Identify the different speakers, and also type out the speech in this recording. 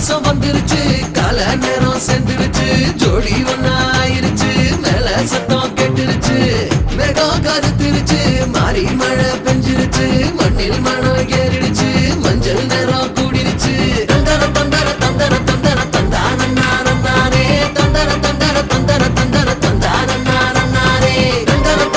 Speaker 1: மாசம் வந்துருச்சு கால நேரம் சென்றுருச்சு ஜோடி ஒன்னா ஆயிருச்சு மேல சத்தம் கெட்டுருச்சு மேகம் கருத்துருச்சு மாறி மழை